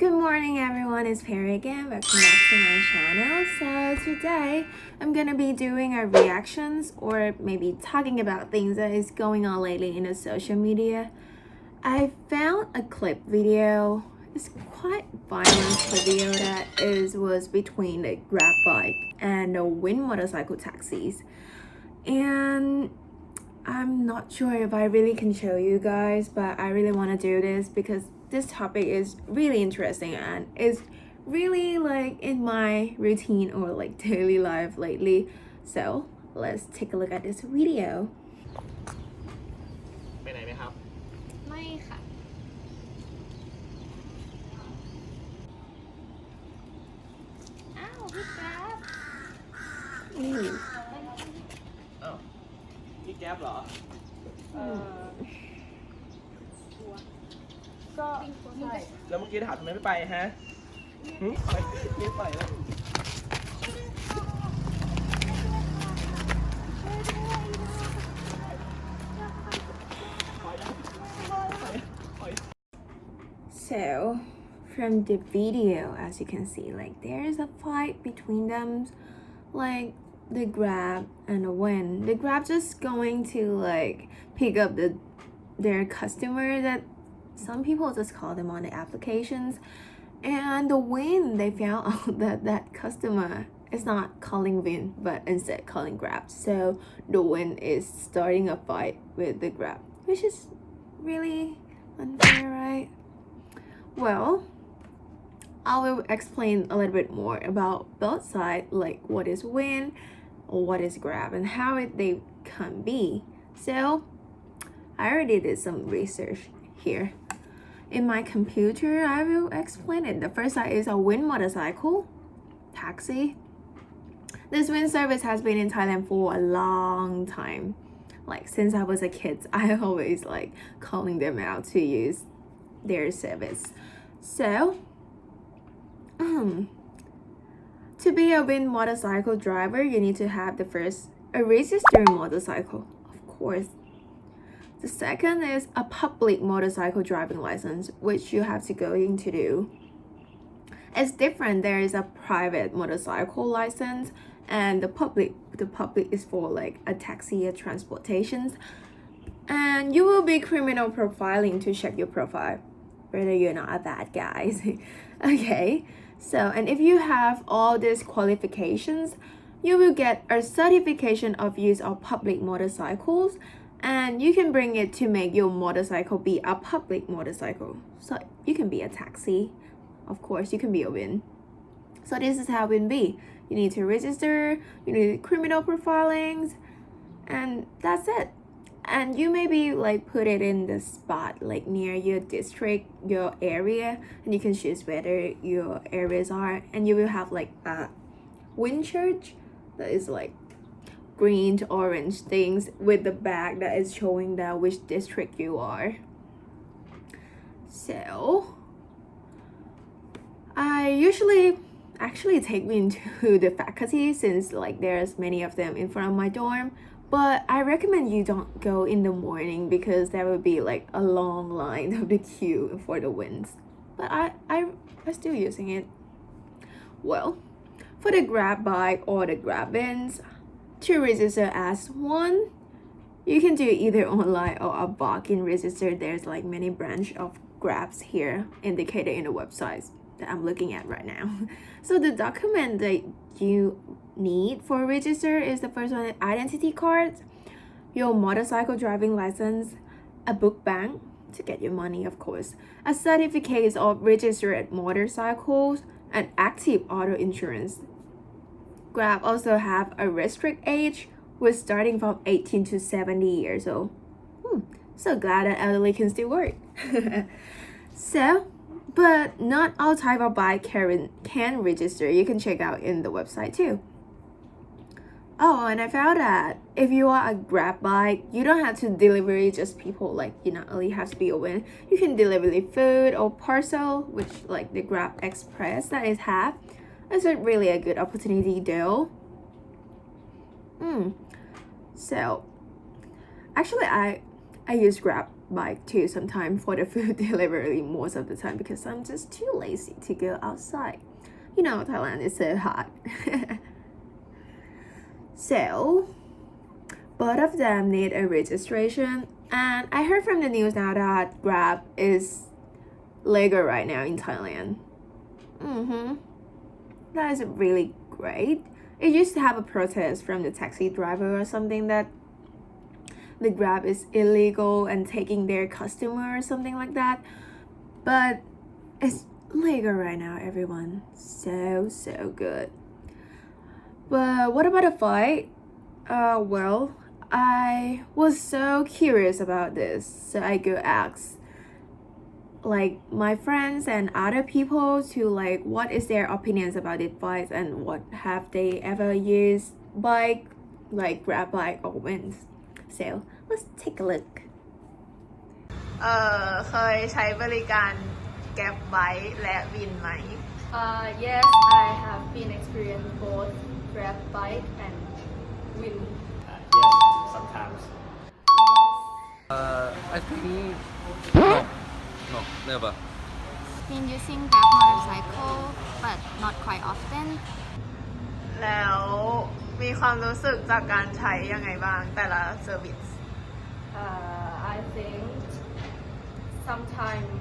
Good morning everyone, it's Perry again. Welcome back to my channel. So today I'm gonna be doing a reactions or maybe talking about things that is going on lately in the social media. I found a clip video. It's quite violent video that was between the Grab bike and the Wind motorcycle taxis. And I'm not sure if I really can show you guys, but I really want to do this because this topic is really interesting and is really like in my routine or like daily life lately. So let's take a look at this video. ไปไหนไหมครับ ไม่ค่ะ อ้าวพี่แป๊บ อ้าวพี่แก๊ปเหรอ ก็ใช่ แล้วเมื่อกี้ถามทำไมไม่ไปฮะหึไม่ไปแล้ว So from the video, as you can see, like there's a fight between them, like the Grab and the Wind. The Grab just going to like pick up their customer that some people just call them on the applications, and the Wind, they found out that that customer is not calling Wind but instead calling Grab. So the Wind is starting a fight with the Grab, which is really unfair, right? Well, I will explain a little bit more about both sides, like what is Wind or what is Grab and how they can be. So I already did some research here. In my computer, I will explain it. The first side is a Wind motorcycle taxi. This Wind service has been in Thailand for a long time. Like since I was a kid, I always like calling them out to use their service. So to be a Wind motorcycle driver, you need to have a registered motorcycle, of course. The second is a public motorcycle driving license, which you have to go in to do. It's different. There is a private motorcycle license, and the public is for like a taxi or transportations. And you will be criminal profiling to check your profile, whether you're not a bad guy. Okay, so and if you have all these qualifications, you will get a certification of use of public motorcycles, and you can bring it to make your motorcycle be a public motorcycle. So you can be a taxi, of course you can be a Wind. So this is how Wind be. You need to register, you need criminal profilings, and that's it. And you maybe like put it in the spot like near your district, your area, and you can choose whether your areas are, and you will have like a Wind church that is like green to orange things with the bag that is showing that which district you are. So I usually actually take me into the faculty since like there's many of them in front of my dorm, but I recommend you don't go in the morning because there will be like a long line of the queue for the Winds. But I'm still using it. Well, for the Grab bike or the Grab Winds, to register as one, you can do either online or a walk-in register. There's like many branch of Grabs here indicated in the websites that I'm looking at right now. So the document that you need for register is the first one, identity card, your motorcycle driving license, a book bank to get your money, of course, a certificate of registered motorcycles, and active auto insurance. Grab also have a restrict age with starting from 18 to 70 years old. So glad that elderly can still work. So, but not all type of bike can register. You can check out in the website too. Oh, and I found that if you are a Grab bike, you don't have to deliver just people, like you not only have to be a Wind. You can deliver food or parcel, which like the Grab Express that is have. It's really a good opportunity though. So actually I use Grab bike too sometimes for the food delivery most of the time because I'm just too lazy to go outside. You know, Thailand is so hot. So, both of them need a registration, and I heard from the news now that Grab is legal right now in Thailand. That is really great. It used to have a protest from the taxi driver or something that the Grab is illegal and taking their customer or something like that. But it's legal right now, everyone. So good. But what about a fight? Well, I was so curious about this, so I go ask like my friends and other people to like what is their opinions about the fights and what have they ever used bike like Grab bike or Wind. So let's take a look. เคยใช้บริการ Grab bike และ Wind ไหม Yes, I have been experienced both Grab bike and Wind. Yes, sometimes. I think no, never. Been using Grab motorcycle, but not quite often. แล้วมีความรู้สึกจากการใช้ยังไงบ้างแต่ละ service I think sometimes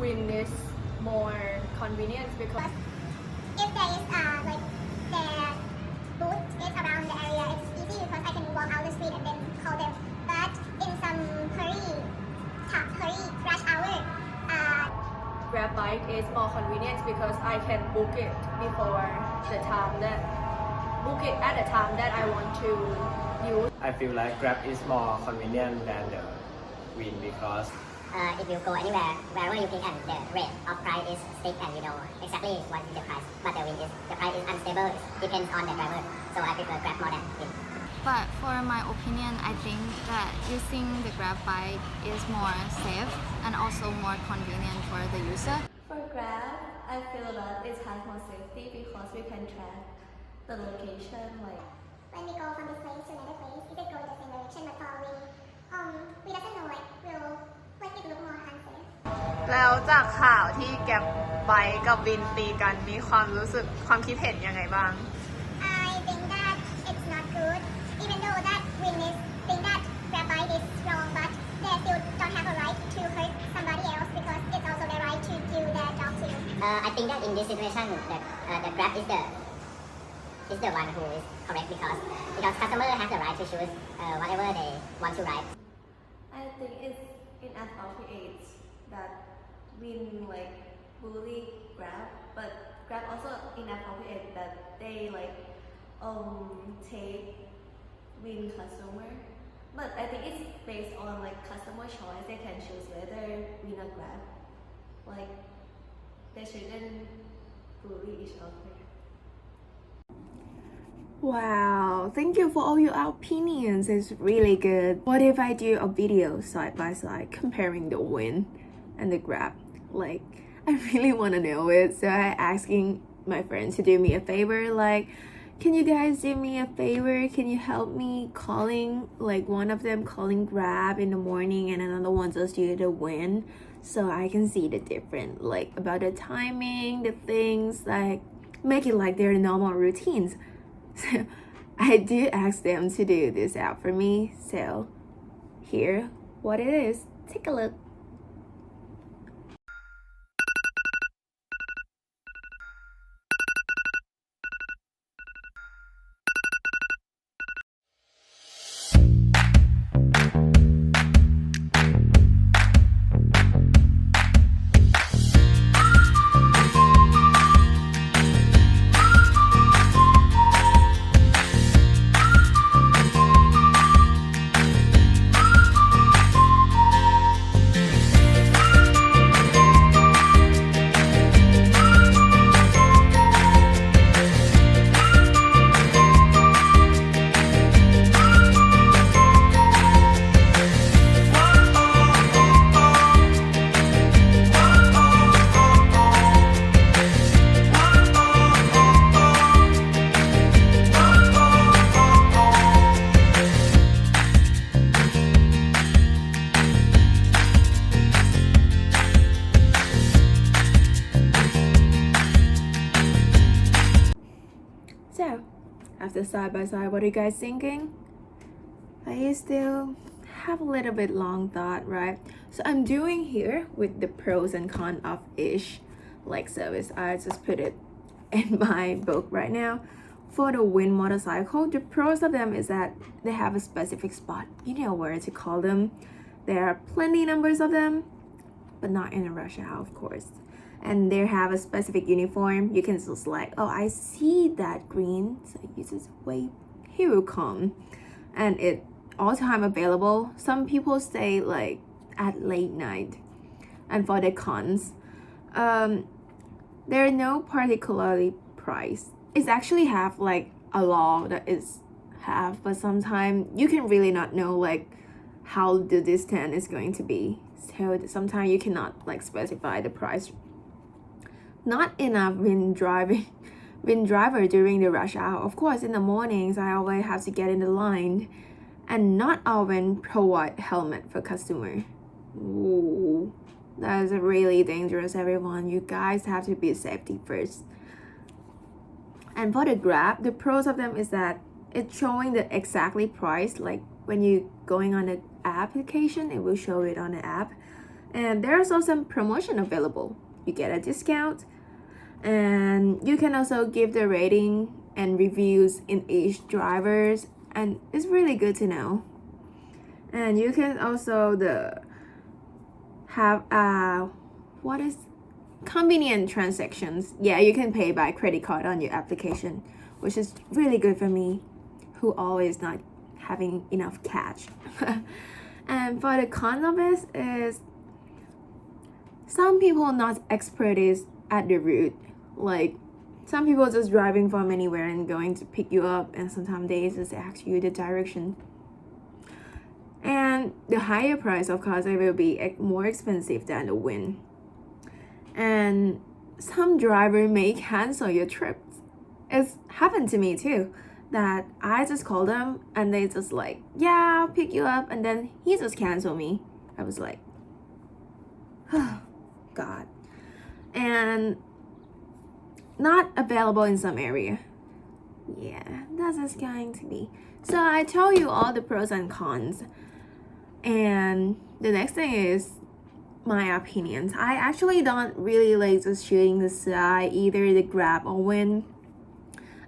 Wind is more convenient because if there is like their booth is around the area, it's easy because I can walk out the street and then call them. But in some hurry rush hour, Grab bike is more convenient because I can book it before the time that book it at the time that I want to use. I feel like Grab is more convenient than the Wind because if you go anywhere, wherever you pick, and the rate of price is fixed and you know exactly what is the price. But the price is unstable. It depends on the driver. So I prefer Grab more than Wind. But for my opinion, I think that using the Grab bike is more safe and also more convenient for the user. For Grab, I feel that it has more safety because we can track the location. Like When we go from this place to another place, it could go in the same direction, but following, we doesn't know will make it look more unsafe. แล้วจากข่าวที่แก็บไบค์กับวินตีกันมีความรู้สึกความคิดเห็นยังไงบ้าง I think that it's not good, even though that Wind is think that Grab bike is wrong, but they still don't have a right to hurt somebody else because it's also their right to do their job too. I think that in this situation, the Grab is the one who is correct because customer has the right to choose whatever they want to ride. I think it's inappropriate that Wind like bully Grab, but Grab also inappropriate that they like take Wind customer. But I think it's based on like customer choice. They can choose whether Wind or Grab. Like they shouldn't bully each other. Wow, thank you for all your opinions. It's really good. What if I do a video side by side comparing the Wind and the Grab? Like, I really want to know it. So I asking my friends to do me a favor. Like, can you guys do me a favor? Can you help me calling, like one of them calling Grab in the morning and another one just do the Wind, so I can see the difference, like about the timing, the things, like make it like their normal routines. So I do ask them to do this out for me. So here what it is. Take a look. the side by side. What are you guys thinking? I still have a little bit long thought, right? So I'm doing here with the pros and cons of each like service. I just put it in my book right now. For the Wind motorcycle, the pros of them is that they have a specific spot. You know where to call them. There are plenty numbers of them, but not in a rush hour, of course. And they have a specific uniform. You can just like, oh, I see that green, so you just wait, here will come. And it all time available. Some people say like at late night. And for the cons, there are no particularly price. It's actually have like a law that is have, but sometimes you can really not know like how the distance is going to be. So sometimes you cannot like specify the price. Not enough wind driver during the rush hour. Of course, in the mornings I always have to get in the line, and not all wind provide helmet for customer. Ooh, that is really dangerous, everyone. You guys have to be safety first. And for the Grab, the pros of them is that it's showing the exactly price. Like when you going on the application, it will show it on the app. And there's also some promotion available. You get a discount, and you can also give the rating and reviews in each drivers, and it's really good to know. And you can also have what is convenient transactions. Yeah, you can pay by credit card on your application, which is really good for me, who always not having enough cash. And for the con of it is some people not expertise at the route. Like some people just driving from anywhere and going to pick you up, and sometimes they just ask you the direction. And the higher price, of course, it will be more expensive than the Wind. And some driver may cancel your trips. It's happened to me too, that I just called them and they just like, yeah, I'll pick you up, and then he just canceled me. I was like, oh God. And not available in some area. Yeah, that's just going to be. So I told you all the pros and cons. And the next thing is my opinions. I actually don't really like just shooting the side, either the Grab or Wind.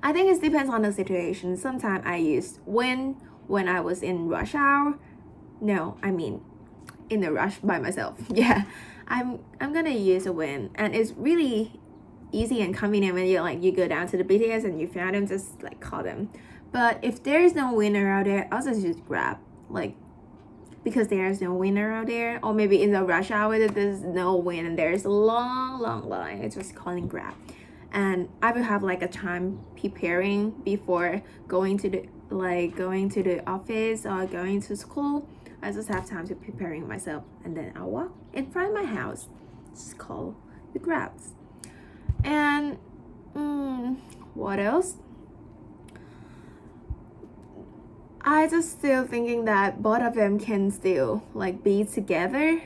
I think it depends on the situation. Sometimes I used Wind when I was in rush hour. No, I mean in the rush by myself. Yeah, I'm gonna use a Wind, and it's really easy and convenient when you go down to the BTS and you found them, just like call them. But if there's no winner out there, I'll just use Grab, like because there's no winner out there, or maybe in the rush hour that there's no win and there's a long line. It's just calling Grab, and I will have like a time preparing before going to the office or going to school. I just have time to preparing myself, and then I'll walk in front of my house, just call the Grabs. And what else? I just still thinking that both of them can still like be together.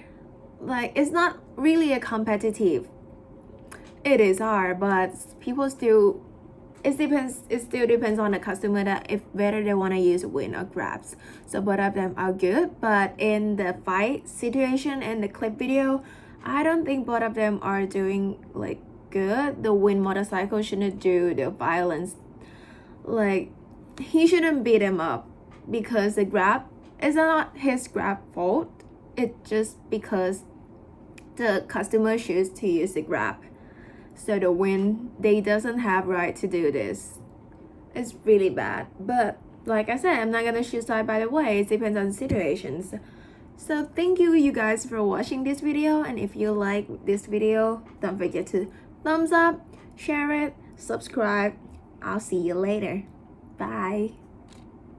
Like it's not really a competitive. It is hard, but people still. It still depends on the customer that if whether they want to use Wind or Grabs. So both of them are good, but in the fight situation and the clip video, I don't think both of them are doing like good. The Wind motorcycle shouldn't do the violence. Like he shouldn't beat him up, because the Grab is not his Grab fault. It's just because the customer chooses to use the Grab. So the Wind, they doesn't have right to do this. It's really bad. But like I said, I'm not gonna choose side by the way. It depends on situations. So thank you guys for watching this video, and if you like this video, don't forget to thumbs up, share it, subscribe. I'll see you later. Bye.